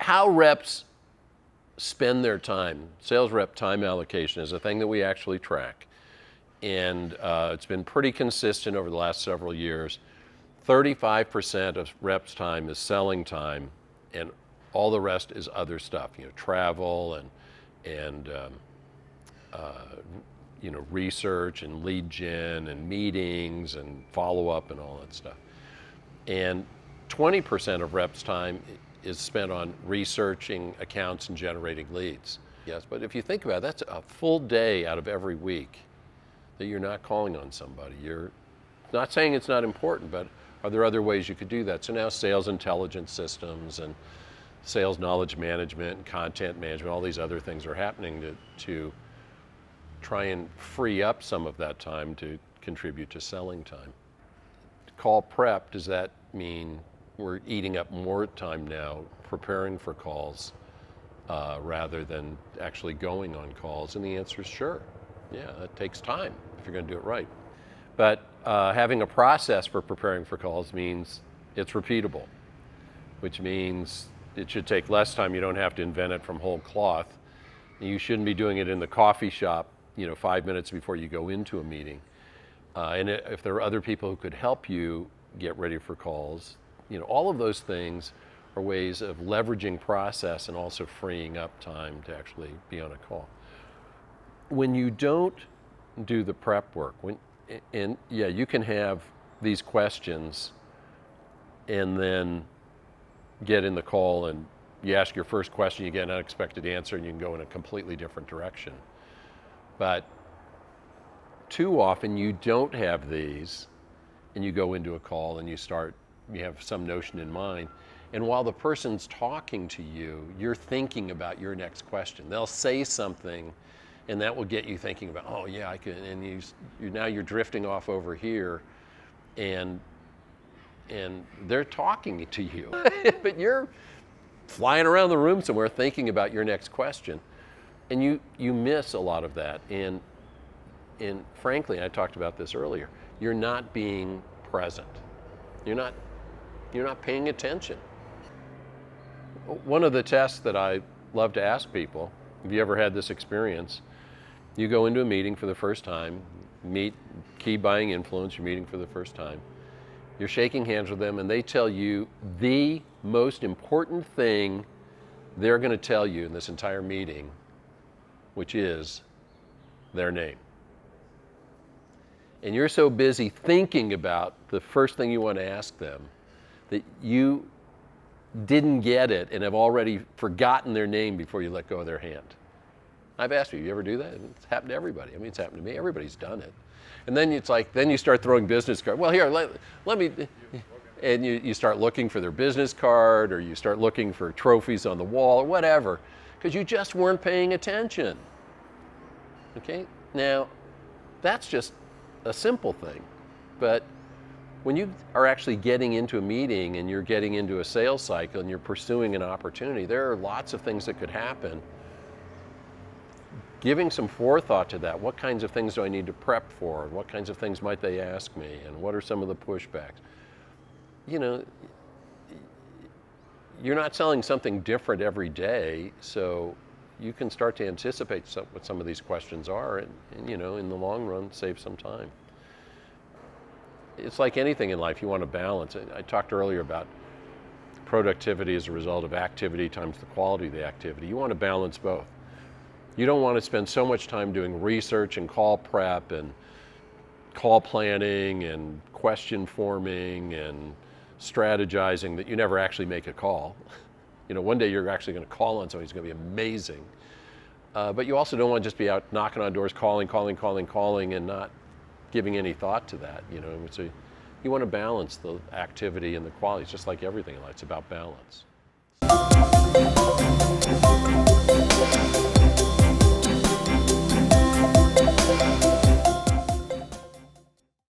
how reps spend their time, sales rep time allocation is a thing that we actually track. And it's been pretty consistent over the last several years. 35% of reps' time is selling time, and all the rest is other stuff, travel and research and lead gen and meetings and follow-up and all that stuff. And 20% of reps' time is spent on researching accounts and generating leads. Yes, but if you think about it, that's a full day out of every week that you're not calling on somebody. You're not saying it's not important, but are there other ways you could do that? So now sales intelligence systems and sales knowledge management and content management, all these other things are happening to try and free up some of that time to contribute to selling time. Call prep, does that mean we're eating up more time now preparing for calls rather than actually going on calls? And the answer is sure. Yeah, it takes time if you're going to do it right. But having a process for preparing for calls means it's repeatable, which means it should take less time. You don't have to invent it from whole cloth. You shouldn't be doing it in the coffee shop, 5 minutes before you go into a meeting. And if there are other people who could help you get ready for calls, all of those things are ways of leveraging process and also freeing up time to actually be on a call. When you don't do the prep work, you can have these questions and then get in the call and you ask your first question, you get an unexpected answer, and you can go in a completely different direction. But too often you don't have these, and you go into a call and you have some notion in mind, and while the person's talking to you, you're thinking about your next question. They'll say something, and that will get you thinking about, oh yeah, I could, and now you're drifting off over here, and they're talking to you, but you're flying around the room somewhere thinking about your next question, and you miss a lot of that. And frankly, I talked about this earlier, you're not being present. You're not paying attention. One of the tests that I love to ask people, have you ever had this experience? You go into a meeting for the first time, meet key buying influence, you're meeting for the first time. You're shaking hands with them and they tell you the most important thing they're going to tell you in this entire meeting, which is their name. And you're so busy thinking about the first thing you want to ask them that you didn't get it and have already forgotten their name before you let go of their hand. I've asked you ever do that? It's happened to everybody. I mean, it's happened to me. Everybody's done it. And then then you start throwing business cards. Well, here, let me, and you start looking for their business card, or you start looking for trophies on the wall or whatever, because you just weren't paying attention. Okay? Now, that's just a simple thing. But when you are actually getting into a meeting and you're getting into a sales cycle and you're pursuing an opportunity, there are lots of things that could happen. Giving some forethought to that, what kinds of things do I need to prep for? And what kinds of things might they ask me? And what are some of the pushbacks? You're not selling something different every day, so you can start to anticipate what some of these questions are and in the long run, save some time. It's like anything in life, you want to balance. I talked earlier about productivity as a result of activity times the quality of the activity. You want to balance both. You don't want to spend so much time doing research and call prep and call planning and question forming and strategizing that you never actually make a call. One day you're actually going to call on somebody who's going to be amazing. But you also don't want to just be out knocking on doors, calling, and not giving any thought to that. So you want to balance the activity and the quality. It's just like everything in life. It's about balance.